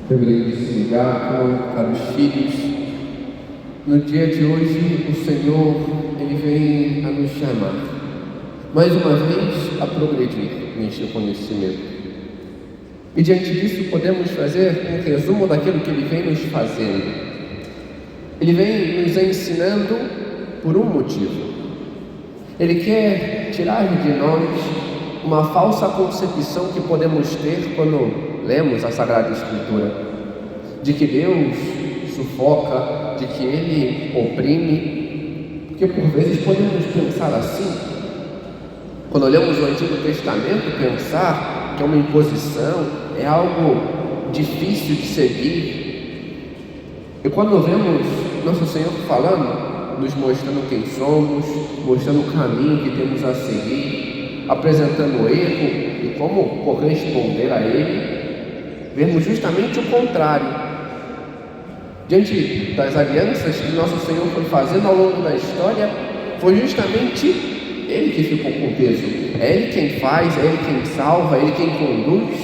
Reverendíssimo Diácono, caros filhos, no dia de hoje o Senhor, Ele vem a nos chamar, mais uma vez, a progredir neste conhecimento. E diante disso podemos fazer um resumo daquilo que Ele vem nos fazendo. Ele vem nos ensinando por um motivo. Ele quer tirar de nós uma falsa concepção que podemos ter quando lemos a Sagrada Escritura, de que Deus sufoca, de que Ele oprime, porque por vezes podemos pensar assim. Quando olhamos o Antigo Testamento, pensar que é uma imposição, é algo difícil de seguir. E quando vemos Nosso Senhor falando, nos mostrando quem somos, mostrando o caminho que temos a seguir, apresentando o erro e como corresponder a ele, vemos justamente o contrário. Diante das alianças que Nosso Senhor foi fazendo ao longo da história, foi justamente Ele que ficou com o peso. É Ele quem faz, é Ele quem salva, é Ele quem conduz.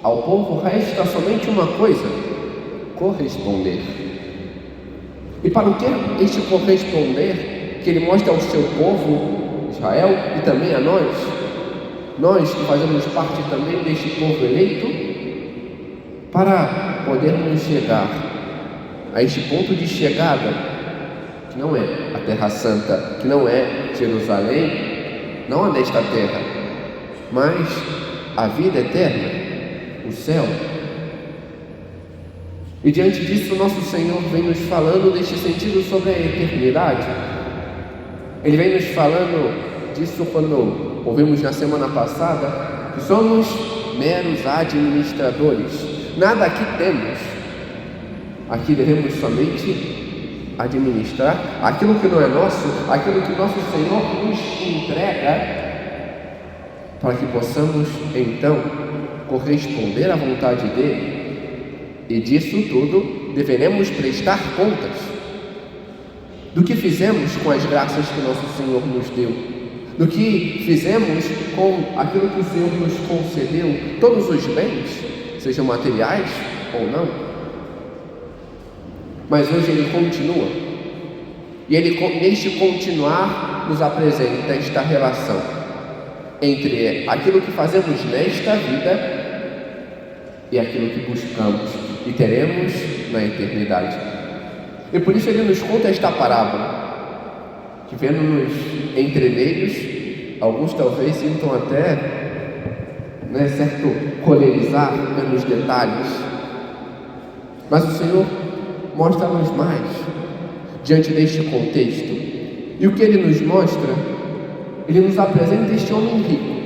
Ao povo resta somente uma coisa: corresponder. E para o que este corresponder que Ele mostra ao seu povo, Israel, e também a nós que fazemos parte também deste povo eleito, para podermos chegar a este ponto de chegada, que não é a Terra Santa, que não é Jerusalém, não a nesta terra, mas a vida eterna, o céu. E diante disso, Nosso Senhor vem nos falando deste sentido sobre a eternidade. Ele vem nos falando disso quando ouvimos na semana passada que somos meros administradores. Nada aqui temos. Aqui devemos somente administrar aquilo que não é nosso, aquilo que Nosso Senhor nos entrega, para que possamos então corresponder à vontade dEle. E disso tudo deveremos prestar contas do que fizemos com as graças que Nosso Senhor nos deu, do que fizemos com aquilo que o Senhor nos concedeu, todos os bens, sejam materiais ou não. Mas hoje Ele continua, e Ele, neste continuar, nos apresenta esta relação entre aquilo que fazemos nesta vida e aquilo que buscamos e teremos na eternidade. E por isso Ele nos conta esta parábola, que vendo-nos entremeios, alguns talvez sintam até certo colerizar pelos detalhes, mas o Senhor mostra-nos mais diante deste contexto. E o que Ele nos mostra? Ele nos apresenta este homem rico.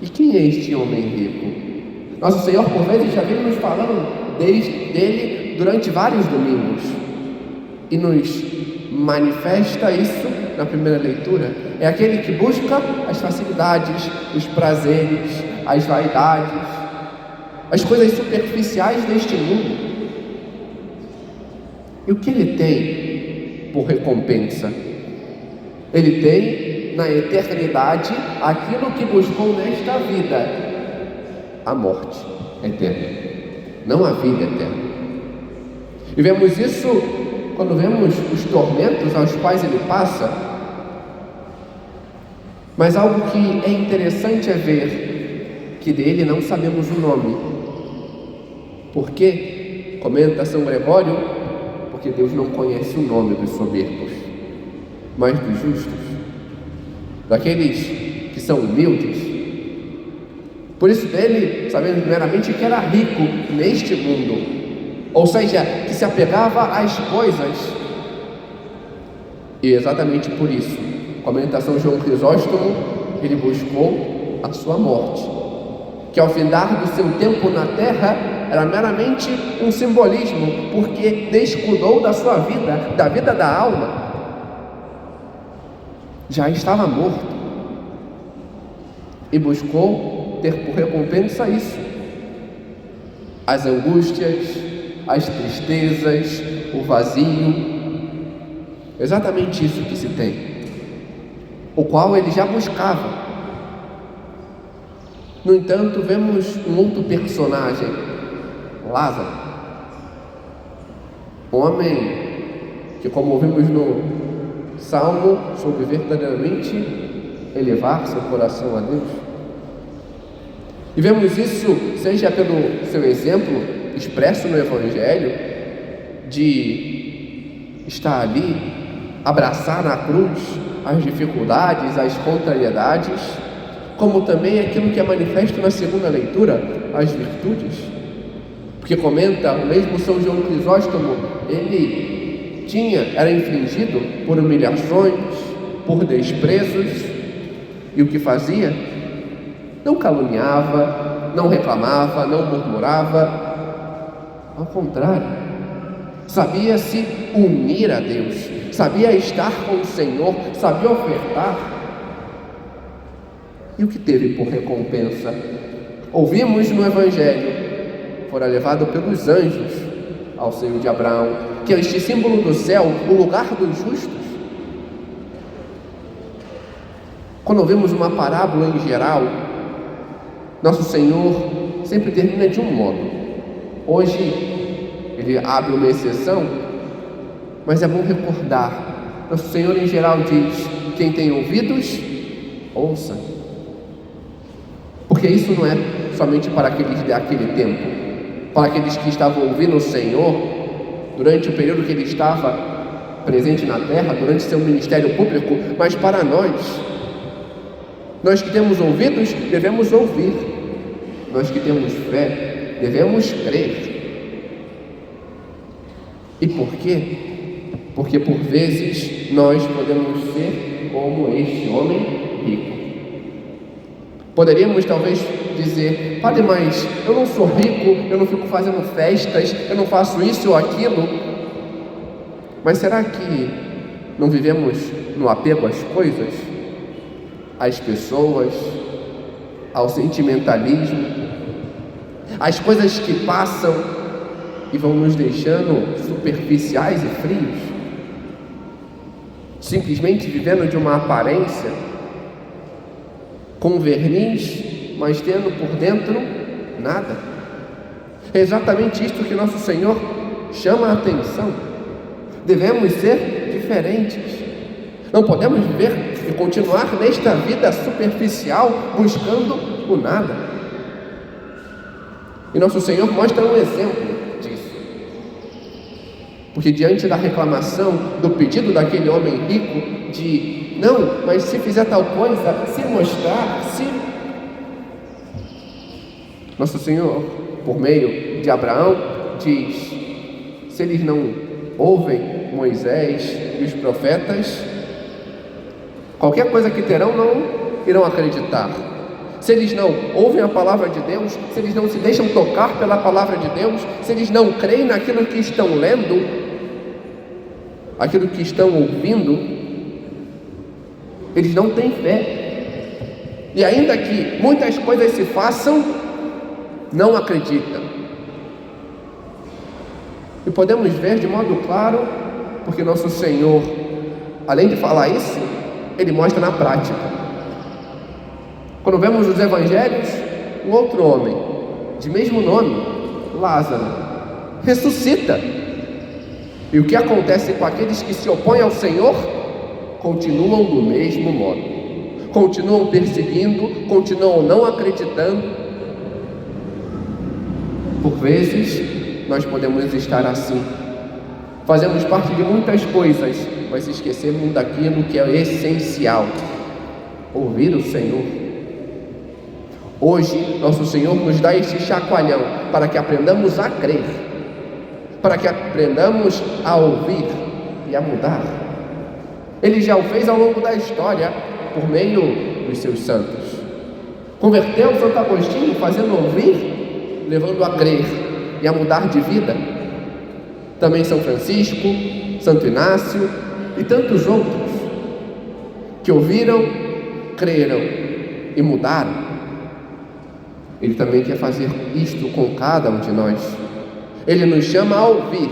E quem é este homem rico? Nosso Senhor, por vezes, já vem nos falando dele durante vários domingos, e nos manifesta isso na primeira leitura. É aquele que busca as facilidades, os prazeres, as vaidades, as coisas superficiais deste mundo. E o que ele tem por recompensa? Ele tem na eternidade aquilo que buscou nesta vida: a morte eterna, não a vida eterna. E vemos isso quando vemos os tormentos aos quais ele passa. Mas algo que é interessante é ver que dele não sabemos o nome. Por quê? Comenta São Gregório: porque Deus não conhece o nome dos soberbos, mas dos justos, daqueles que são humildes. Por isso dele sabemos primeiramente que era rico neste mundo, ou seja, que se apegava às coisas. E exatamente por isso, comenta São João Crisóstomo, ele buscou a sua morte, que ao findar do seu tempo na terra era meramente um simbolismo, porque descuidou da sua vida, da vida da alma. Já estava morto e buscou ter por recompensa isso: as angústias, as tristezas, o vazio. Exatamente isso que se tem, o qual ele já buscava. No entanto, vemos um outro personagem, Lázaro, um homem que, como ouvimos no Salmo, soube verdadeiramente elevar seu coração a Deus. E vemos isso, seja pelo seu exemplo expresso no Evangelho, de estar ali, abraçar na cruz as dificuldades, as contrariedades, como também aquilo que é manifesto na segunda leitura, as virtudes. Porque comenta o mesmo São João Crisóstomo, ele era infligido por humilhações, por desprezos, e o que fazia? Não caluniava, não reclamava, não murmurava, ao contrário, sabia se unir a Deus, sabia estar com o Senhor, sabia ofertar. E o que teve por recompensa? Ouvimos no Evangelho, fora levado pelos anjos ao seio de Abraão, que é este símbolo do céu, o lugar dos justos. Quando ouvimos uma parábola em geral, nosso Senhor sempre termina de um modo. Hoje, ele abre uma exceção, mas é bom recordar. Nosso Senhor em geral diz: quem tem ouvidos, ouça. Porque isso não é somente para aqueles daquele tempo, para aqueles que estavam ouvindo o Senhor durante o período que ele estava presente na terra, durante seu ministério público, mas para nós. Nós que temos ouvidos, devemos ouvir. Nós que temos fé, devemos crer. E por quê? Porque por vezes nós podemos ser como este homem rico. Poderíamos talvez dizer: padre, mas eu não sou rico, eu não fico fazendo festas, eu não faço isso ou aquilo. Mas será que não vivemos no apego às coisas, às pessoas, ao sentimentalismo, às coisas que passam e vão nos deixando superficiais e frios, simplesmente vivendo de uma aparência, com verniz, mas tendo por dentro nada? É exatamente isto que nosso Senhor chama a atenção. Devemos ser diferentes. Não podemos viver e continuar nesta vida superficial, buscando o nada. E nosso Senhor mostra um exemplo disso. Porque diante da reclamação, do pedido daquele homem rico, de não, mas se fizer tal coisa, se mostrar, se... Nosso Senhor, por meio de Abraão, diz: se eles não ouvem Moisés e os profetas, qualquer coisa que terão não irão acreditar. Se eles não ouvem a palavra de Deus, se eles não se deixam tocar pela palavra de Deus, se eles não creem naquilo que estão lendo, aquilo que estão ouvindo, eles não têm fé. E ainda que muitas coisas se façam, não acreditam. E podemos ver de modo claro, porque nosso Senhor, além de falar isso, ele mostra na prática. Quando vemos os evangelhos, um outro homem, de mesmo nome, Lázaro, ressuscita. E o que acontece com aqueles que se opõem ao Senhor? Continuam do mesmo modo. Continuam perseguindo, continuam não acreditando. Por vezes, nós podemos estar assim. Fazemos parte de muitas coisas, mas esquecemos daquilo que é essencial: ouvir o Senhor. Hoje, nosso Senhor nos dá este chacoalhão para que aprendamos a crer, para que aprendamos a ouvir e a mudar. Ele já o fez ao longo da história, por meio dos seus santos. Converteu Santo Agostinho, fazendo ouvir, levando a crer e a mudar de vida. Também São Francisco, Santo Inácio e tantos outros, que ouviram, creram e mudaram. Ele também quer fazer isto com cada um de nós. Ele nos chama a ouvir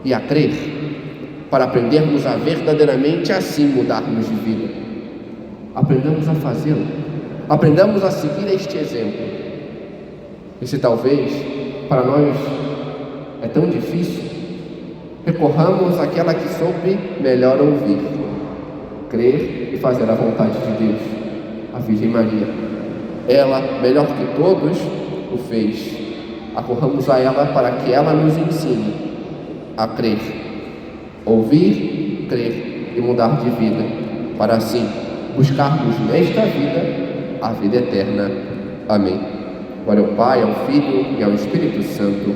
e a crer, para aprendermos a verdadeiramente assim mudarmos de vida. Aprendamos a fazê-lo. aprendamos a seguir este exemplo. E se talvez para nós é tão difícil, recorramos àquela que soube melhor ouvir, crer e fazer a vontade de Deus, a Virgem Maria. Ela, melhor que todos, o fez. Acorramos a ela para que ela nos ensine a crer, ouvir, crer e mudar de vida, para assim buscarmos nesta vida a vida eterna. Amém. Glória ao Pai, ao Filho e ao Espírito Santo,